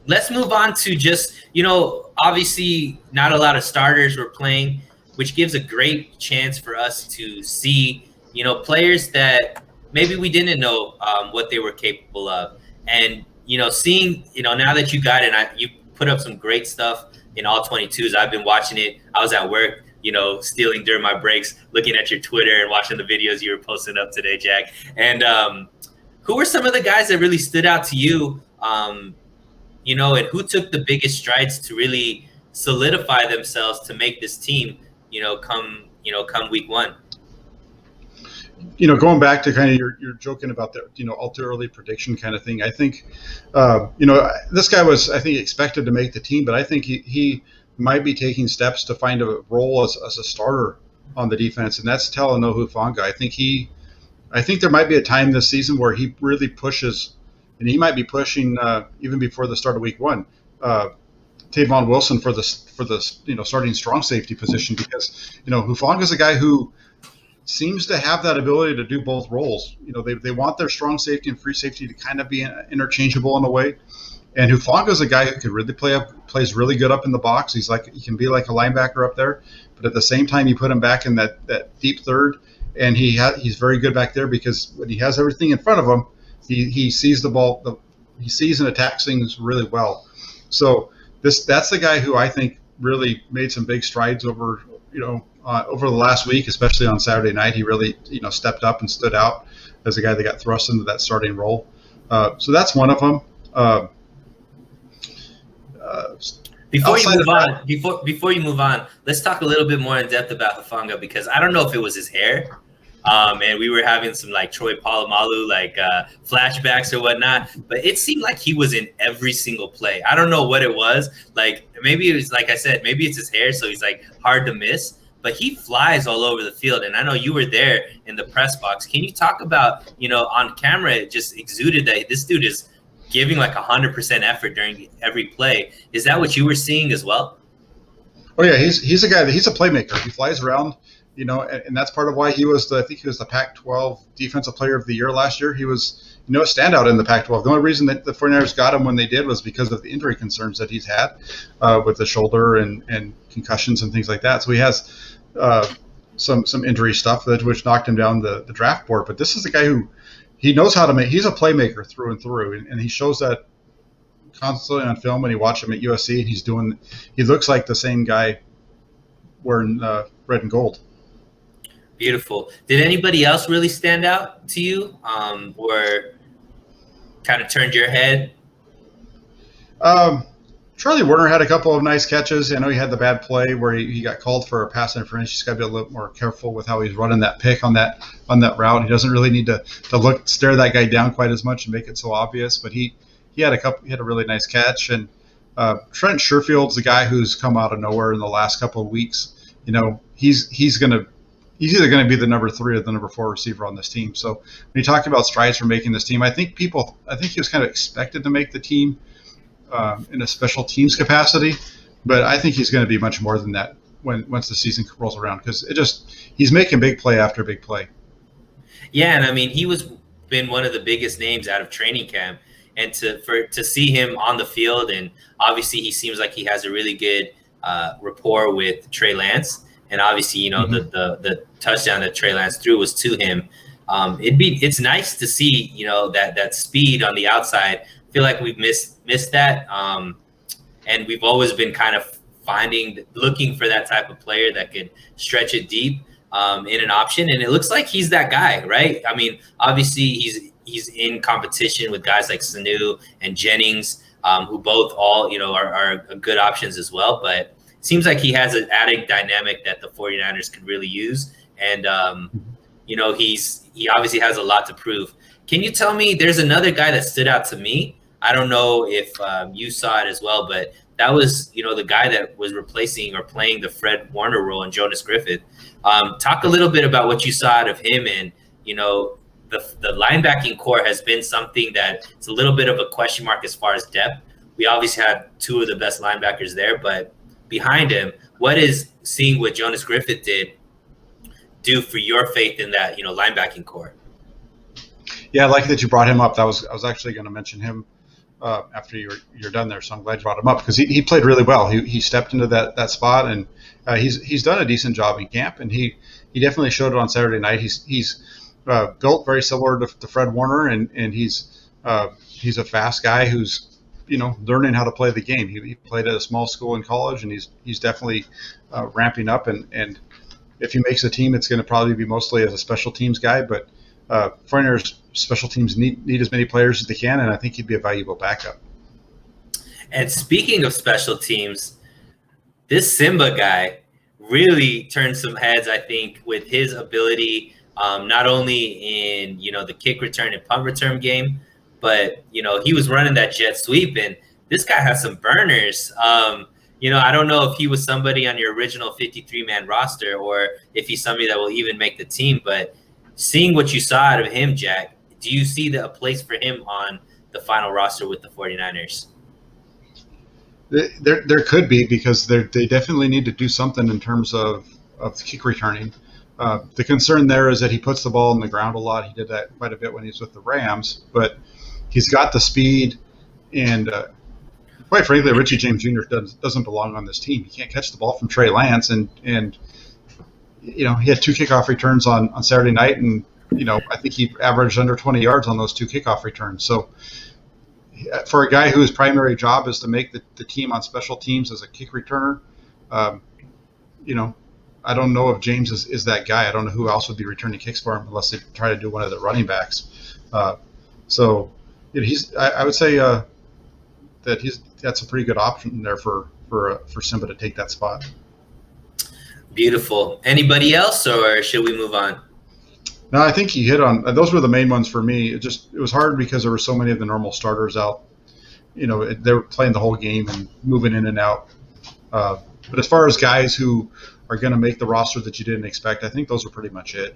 let's move on to just, obviously not a lot of starters were playing, which gives a great chance for us to see, players that maybe we didn't know what they were capable of. And, seeing, now that you got it, you put up some great stuff in all 22s. I've been watching it. I was at work, stealing during my breaks, looking at your Twitter and watching the videos you were posting up today, Jack. And who were some of the guys that really stood out to you, and who took the biggest strides to really solidify themselves to make this team, come week one? Going back to kind of you're joking about the, ultra early prediction kind of thing. I think, this guy was, I think, expected to make the team, but I think he might be taking steps to find a role as a starter on the defense, and that's Talanoa Hufanga. I think there might be a time this season where he really pushes, and he might be pushing even before the start of week one, Tavon Wilson for the starting strong safety position, because Hufanga is a guy who seems to have that ability to do both roles. They want their strong safety and free safety to kind of be interchangeable in a way. And Hufanga is a guy who could really plays really good up in the box. He can be like a linebacker up there, but at the same time, you put him back in that deep third, and he's very good back there because when he has everything in front of him, he sees the ball, he sees and attacks things really well. So that's the guy who I think really made some big strides over the last week, especially on Saturday night. He really stepped up and stood out as a guy that got thrust into that starting role. So that's one of them. Before you move on, let's talk a little bit more in depth about Hufanga, because I don't know if it was his hair, and we were having some like Troy Polamalu flashbacks or whatnot, but it seemed like he was in every single play. I don't know what it was. Like maybe it was, like I said, maybe it's his hair, so he's like hard to miss. But he flies all over the field, and I know you were there in the press box. Can you talk about, on camera, it just exuded that this dude is giving like 100% effort during every play. Is that what you were seeing as well? Oh yeah, he's a guy he's a playmaker. He flies around, and that's part of why he was the Pac-12 Defensive Player of the Year last year. He was, a standout in the Pac-12. The only reason that the 49ers got him when they did was because of the injury concerns that he's had with the shoulder and concussions and things like that. So he has some injury stuff which knocked him down the draft board. But this is a guy who he knows how to make. He's a playmaker through and through, and he shows that constantly on film when you watch him at USC. And he looks like the same guy wearing red and gold. Beautiful. Did anybody else really stand out to you, or kind of turned your head? Charlie Werner had a couple of nice catches. I know he had the bad play where he got called for a pass interference. He's got to be a little more careful with how he's running that pick on that route. He doesn't really need to stare that guy down quite as much and make it so obvious. But he had a really nice catch. And Trent Sherfield's the guy who's come out of nowhere in the last couple of weeks. He's either going to be the number 3 or the number 4 receiver on this team. So when you talk about strides for making this team, I think he was kind of expected to make the team in a special teams capacity, but I think he's going to be much more than that once the season rolls around, because he's making big play after big play. Yeah, and I mean he was been one of the biggest names out of training camp, and to see him on the field, and obviously he seems like he has a really good rapport with Trey Lance, and obviously the touchdown that Trey Lance threw was to him. It's nice to see that speed on the outside. I feel like we've missed that, and we've always been kind of looking for that type of player that could stretch it deep in an option, and it looks like he's that guy, right? I mean, obviously he's in competition with guys like Sanu and Jennings, who both all are good options as well, but it seems like he has an added dynamic that the 49ers could really use, and he obviously has a lot to prove. Can you tell me, there's another guy that stood out to me. I don't know if you saw it as well, but that was, the guy that was replacing or playing the Fred Werner role in Jonas Griffith. Talk a little bit about what you saw out of him, and, the linebacking core has been something that it's a little bit of a question mark as far as depth. We obviously had 2 of the best linebackers there, but behind him, what is seeing what Jonas Griffith did do for your faith in that, linebacking core? Yeah, I like that you brought him up. I was actually going to mention him after you're done there. So I'm glad you brought him up because he played really well. He stepped into that spot, and he's done a decent job in camp, and he definitely showed it on Saturday night. He's built very similar to Fred Warner, and he's a fast guy who's learning how to play the game. He played at a small school in college, and he's definitely ramping up. And if he makes a team, it's going to probably be mostly as a special teams guy. But 49ers special teams need as many players as they can, and I think he'd be a valuable backup. And speaking of special teams, this Simba guy really turned some heads, I think, with his ability, not only in, the kick return and punt return game, but, he was running that jet sweep, and this guy has some burners. I don't know if he was somebody on your original 53-man roster or if he's somebody that will even make the team, but seeing what you saw out of him, Jack, do you see a place for him on the final roster with the 49ers? There could be, because they definitely need to do something in terms of kick returning. The concern there is that he puts the ball in the ground a lot. He did that quite a bit when he was with the Rams, but he's got the speed, and quite frankly, Richie James Jr. doesn't belong on this team. He can't catch the ball from Trey Lance, and he had 2 kickoff returns on Saturday night, and I think he averaged under 20 yards on those 2 kickoff returns. So for a guy whose primary job is to make the team on special teams as a kick returner, I don't know if James is that guy. I don't know who else would be returning kicks for him unless they try to do one of the running backs. So I would say that that's a pretty good option there for Simba to take that spot. Beautiful. Anybody else, or should we move on? No, I think you hit on those were the main ones for me. It was hard because there were so many of the normal starters out. They were playing the whole game and moving in and out. But as far as guys who are going to make the roster that you didn't expect, I think those are pretty much it.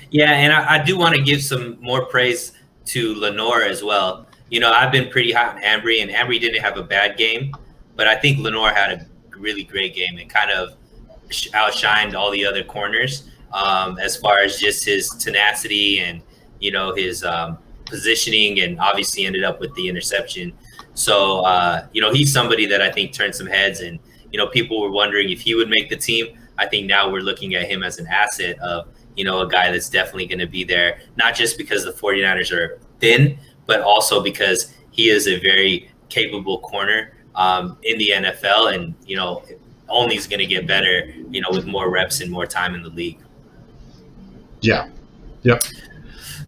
Yeah, and I do want to give some more praise to Lenore as well. I've been pretty hot on Ambry, and Ambry didn't have a bad game, but I think Lenore had a really great game and kind of outshined all the other corners as far as just his tenacity and his positioning, and obviously ended up with the interception. So he's somebody that I think turned some heads, and people were wondering if he would make the team. I think now we're looking at him as an asset of a guy that's definitely going to be there, not just because the 49ers are thin, but also because he is a very capable corner in the NFL, and only is going to get better, with more reps and more time in the league. Yeah. Yep.